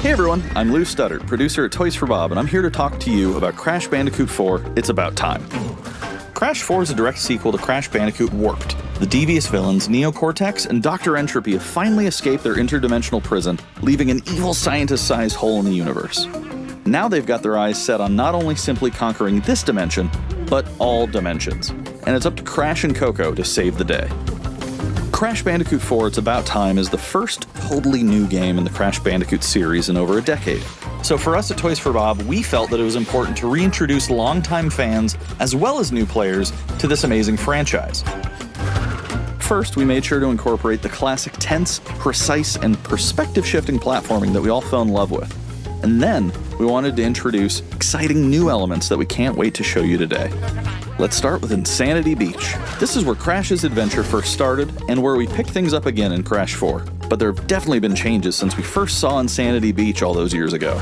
Hey everyone, I'm Lou Studdard, producer at Toys for Bob, and I'm here to talk to you about Crash Bandicoot 4, It's About Time. Crash 4 is a direct sequel to Crash Bandicoot Warped. The devious villains, Neo Cortex and Dr. Entropy, have finally escaped their interdimensional prison, leaving an evil scientist-sized hole in the universe. Now they've got their eyes set on not only simply conquering this dimension, but all dimensions. And it's up to Crash and Coco to save the day. Crash Bandicoot 4 It's About Time is the first totally new game in the Crash Bandicoot series in over a decade. So for us at Toys for Bob, we felt that it was important to reintroduce longtime fans, as well as new players, to this amazing franchise. First, we made sure to incorporate the classic tense, precise, and perspective-shifting platforming that we all fell in love with. And then, we wanted to introduce exciting new elements that we can't wait to show you today. Let's start with Insanity Beach. This is where Crash's adventure first started, and where we picked things up again in Crash 4. But there have definitely been changes since we first saw Insanity Beach all those years ago.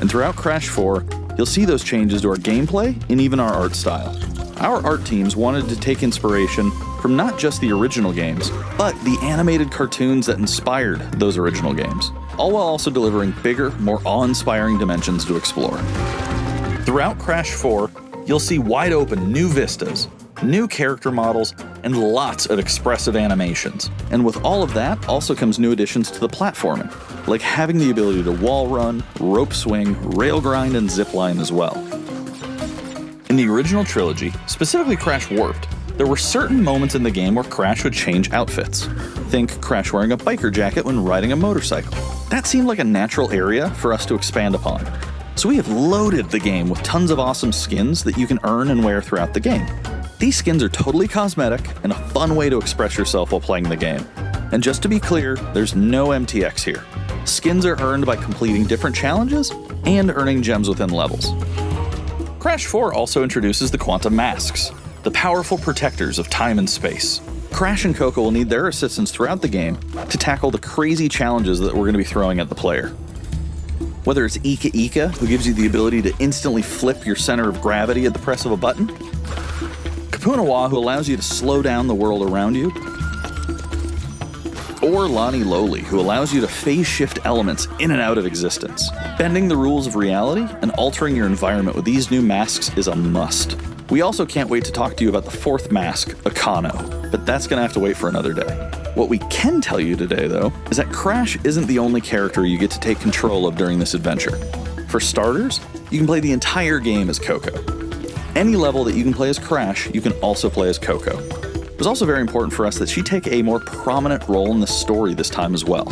And throughout Crash 4, you'll see those changes to our gameplay and even our art style. Our art teams wanted to take inspiration from not just the original games, but the animated cartoons that inspired those original games, all while also delivering bigger, more awe-inspiring dimensions to explore. Throughout Crash 4, you'll see wide-open new vistas, new character models, and lots of expressive animations. And with all of that also comes new additions to the platforming, like having the ability to wall run, rope swing, rail grind, and zipline as well. In the original trilogy, specifically Crash Warped, there were certain moments in the game where Crash would change outfits. Think Crash wearing a biker jacket when riding a motorcycle. That seemed like a natural area for us to expand upon. So we have loaded the game with tons of awesome skins that you can earn and wear throughout the game. These skins are totally cosmetic and a fun way to express yourself while playing the game. And just to be clear, there's no MTX here. Skins are earned by completing different challenges and earning gems within levels. Crash 4 also introduces the Quantum Masks, the powerful protectors of time and space. Crash and Coco will need their assistance throughout the game to tackle the crazy challenges that we're going to be throwing at the player. Whether it's Ika Ika, who gives you the ability to instantly flip your center of gravity at the press of a button, Kapunawa, who allows you to slow down the world around you, or Lani Loli, who allows you to phase shift elements in and out of existence. Bending the rules of reality and altering your environment with these new masks is a must. We also can't wait to talk to you about the fourth mask, Akano, but that's going to have to wait for another day. What we can tell you today, though, is that Crash isn't the only character you get to take control of during this adventure. For starters, you can play the entire game as Coco. Any level that you can play as Crash, you can also play as Coco. It was also very important for us that she take a more prominent role in the story this time as well.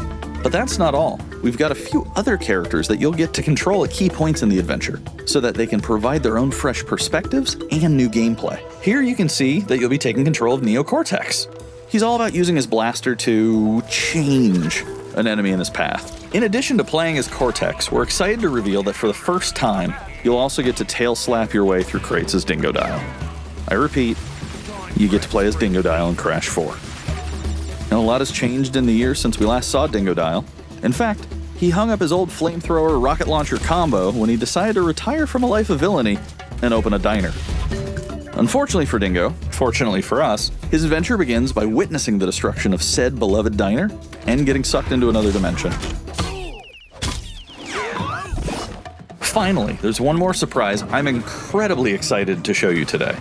But that's not all. We've got a few other characters that you'll get to control at key points in the adventure, so that they can provide their own fresh perspectives and new gameplay. Here you can see that you'll be taking control of Neo Cortex. He's all about using his blaster to change an enemy in his path. In addition to playing as Cortex, we're excited to reveal that for the first time, you'll also get to tail slap your way through crates as Dingodile. I repeat, you get to play as Dingodile in Crash 4. Now, a lot has changed in the years since we last saw Dingodile. In fact, he hung up his old flamethrower rocket launcher combo when he decided to retire from a life of villainy and open a diner. Unfortunately for Dingo, fortunately for us, his adventure begins by witnessing the destruction of said beloved diner and getting sucked into another dimension. Finally, there's one more surprise I'm incredibly excited to show you today.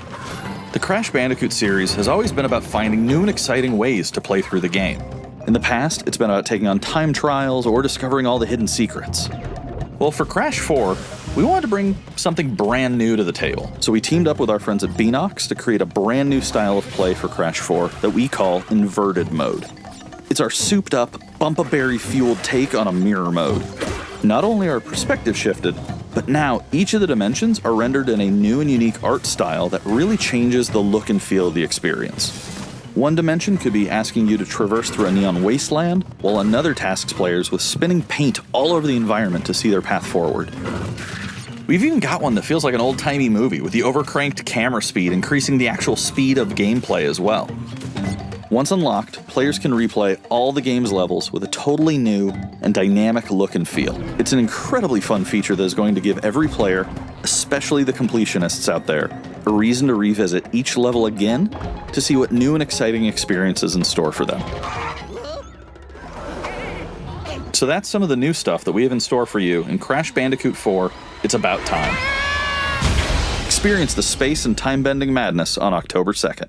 The Crash Bandicoot series has always been about finding new and exciting ways to play through the game. In the past, it's been about taking on time trials or discovering all the hidden secrets. Well, for Crash 4, we wanted to bring something brand new to the table, so we teamed up with our friends at Beanox to create a brand new style of play for Crash 4 that we call Inverted Mode. It's our souped-up, bumpa-berry-fueled take on a mirror mode. Not only are perspective shifted, but now each of the dimensions are rendered in a new and unique art style that really changes the look and feel of the experience. One dimension could be asking you to traverse through a neon wasteland, while another tasks players with spinning paint all over the environment to see their path forward. We've even got one that feels like an old-timey movie, with the overcranked camera speed increasing the actual speed of gameplay as well. Once unlocked, players can replay all the game's levels with a totally new and dynamic look and feel. It's an incredibly fun feature that is going to give every player, especially the completionists out there, a reason to revisit each level again to see what new and exciting experiences in store for them. So that's some of the new stuff that we have in store for you in Crash Bandicoot 4, It's About Time. Experience the space and time-bending madness on October 2nd.